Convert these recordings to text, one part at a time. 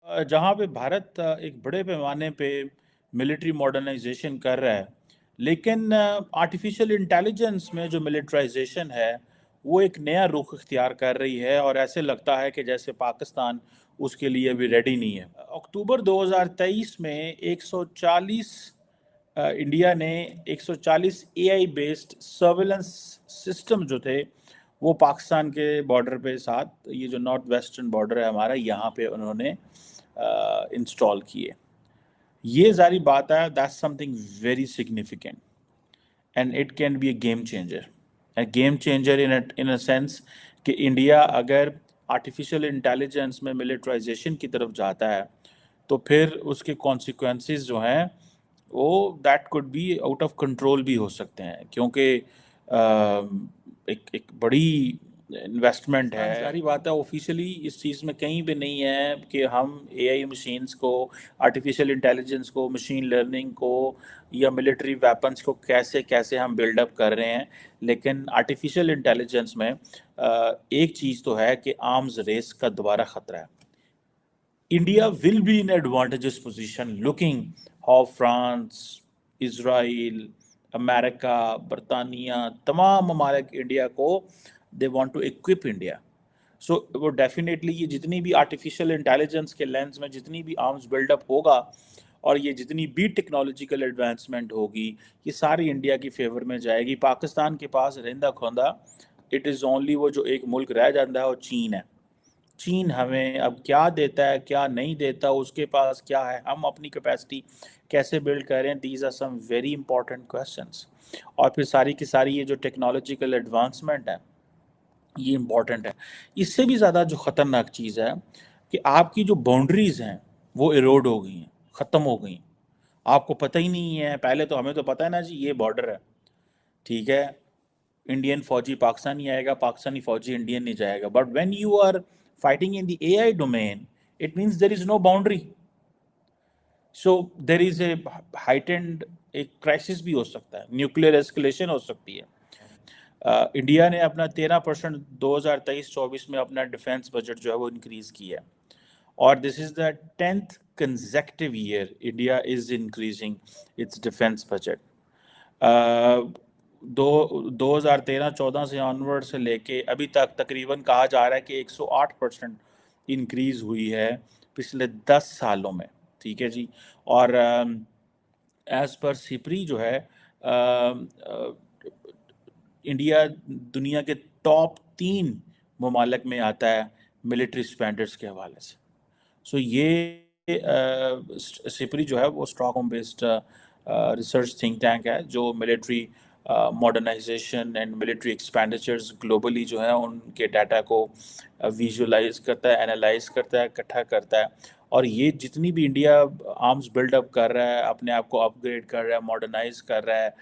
जहाँ पे भारत एक बड़े पैमाने पे मिलिट्री मॉडर्नाइजेशन कर रहा है, लेकिन आर्टिफिशियल इंटेलिजेंस में जो मिलिट्राइजेशन है वो एक नया रुख इख्तियार कर रही है, और ऐसे लगता है कि जैसे पाकिस्तान उसके लिए अभी रेडी नहीं है। अक्टूबर 2023 में 140 इंडिया ने 140 एआई बेस्ड सर्वेलेंस सिस्टम जो थे वो पाकिस्तान के बॉर्डर पे, साथ ये जो नॉर्थ वेस्टर्न बॉर्डर है हमारा, यहाँ पे उन्होंने इंस्टॉल किए। ये जारी बात है, that's something very significant and it can be A game changer in a sense कि इंडिया अगर आर्टिफिशियल इंटेलिजेंस में मिलिट्राइजेशन की तरफ जाता है तो फिर उसके कॉन्सिक्वेंसेस जो हैं वो that could be out of control भी हो सकते हैं, क्योंकि एक बड़ी इन्वेस्टमेंट है। सारी बात है, ऑफिशियली इस चीज़ में कहीं भी नहीं है कि हम एआई मशीन्स को, आर्टिफिशियल इंटेलिजेंस को, मशीन लर्निंग को या मिलिट्री वेपन्स को कैसे कैसे हम बिल्डअप कर रहे हैं। लेकिन आर्टिफिशियल इंटेलिजेंस में एक चीज़ तो है कि आर्म्स रेस का दोबारा ख़तरा है। India will be in advantageous position looking how France, Israel, America, बरतानिया, तमाम ममालिक इंडिया को they want to equip India. So वो डेफिनेटली ये जितनी भी आर्टिफिशियल इंटेलिजेंस के लेंस में जितनी भी आर्म्स बिल्डअप होगा और ये जितनी भी टेक्नोलॉजिकल एडवांसमेंट होगी, ये सारी इंडिया की फेवर में जाएगी। पाकिस्तान के पास रहंदा खोंदा इट इज़ ओनली वो जो एक मुल्क रह जाता है वो चीन है। चीन हमें अब क्या देता है क्या नहीं देता, उसके पास क्या है, हम अपनी कैपेसिटी कैसे बिल्ड करें, these are some very important questions. और फिर सारी की सारी ये जो टेक्नोलॉजिकल एडवांसमेंट है ये इम्पॉर्टेंट है। इससे भी ज़्यादा जो ख़तरनाक चीज़ है कि आपकी जो बाउंड्रीज़ हैं वो इरोड हो गई हैं, ख़त्म हो गई। आपको पता ही नहीं है, पहले तो हमें तो पता है ना जी ये बॉर्डर है, ठीक है, इंडियन फौजी पाकिस्तान नहीं आएगा, पाकिस्तानी फौजी इंडियन नहीं जाएगा। But when you are fighting in the AI domain it means there is no boundary, so there is a heightened, एक क्राइसिस भी हो सकता है, न्यूक्लियर एस्केलेशन हो सकती है। इंडिया ने अपना 13% 2023-24 में अपना डिफेंस बजट जो है वो इंक्रीज़ किया है, और this is the 10th consecutive year India is increasing its defence budget. दो 2013-14 से ऑनवर्ड से लेके अभी तक तकरीबन कहा जा रहा है कि 108% इंक्रीज़ हुई है पिछले 10 सालों में, ठीक है जी। और एज़ पर सिपरी जो है इंडिया दुनिया के टॉप 3 ममालिक में आता है मिलिट्री स्टैंडर्ड्स के हवाले से। सो ये सिपरी जो है वो Stockholm based research think tank है जो military modernisation and military expenditures globally जो है उनके डाटा को विजुअलाइज करता है, एनालाइज करता है, इकट्ठा करता है। और ये जितनी भी इंडिया आर्म्स बिल्डअप कर रहा है, अपने आप को अपग्रेड कर रहा है, मॉडर्नाइज कर रहा है,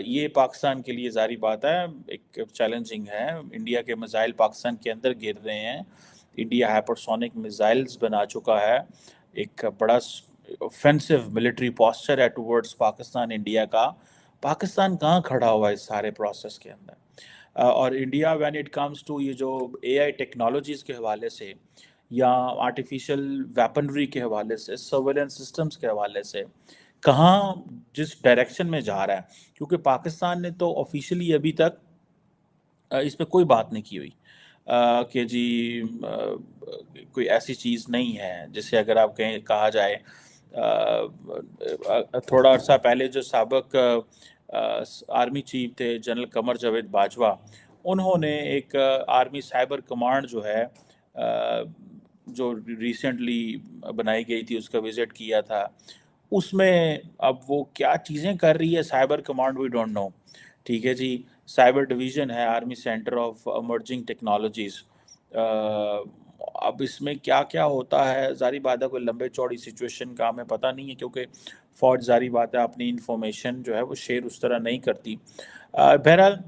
ये पाकिस्तान के लिए जारी बात है एक चैलेंजिंग है। इंडिया के मिसाइल पाकिस्तान के अंदर गिर रहे हैं, इंडिया हाइपरसोनिक मिसाइल्स बना चुका है, एक बड़ा ऑफेंसिव मिलिट्री पोस्चर है टुवर्ड्स पाकिस्तान इंडिया का। पाकिस्तान कहाँ खड़ा हुआ है इस सारे प्रोसेस के अंदर? और India when it comes to ये जो एआई टेक्नोलॉजीज़ के हवाले से या आर्टिफिशियल वेपनरी के हवाले से, सर्वेलेंस सिस्टम्स के हवाले से कहाँ जिस डायरेक्शन में जा रहा है, क्योंकि पाकिस्तान ने तो ऑफिशियली अभी तक इस पे कोई बात नहीं की हुई कि जी कोई ऐसी चीज़ नहीं है जिसे अगर आप कहें कहा जाए। थोड़ा अर्सा पहले जो साबिक आर्मी चीफ थे जनरल कमर जावेद बाजवा, उन्होंने एक आर्मी साइबर कमांड जो है जो रिसेंटली बनाई गई थी उसका विज़िट किया था। उसमें अब वो क्या चीज़ें कर रही है cyber command we don't know, ठीक है जी। साइबर डिवीज़न है army centre of emerging technologies. अब इसमें क्या क्या होता है ज़ारी बात है, कोई लंबे चौड़ी सिचुएशन का हमें पता नहीं है, क्योंकि फ़ौज ज़ारी बात है अपनी इंफॉर्मेशन जो है वो शेयर उस तरह नहीं करती। बहरहाल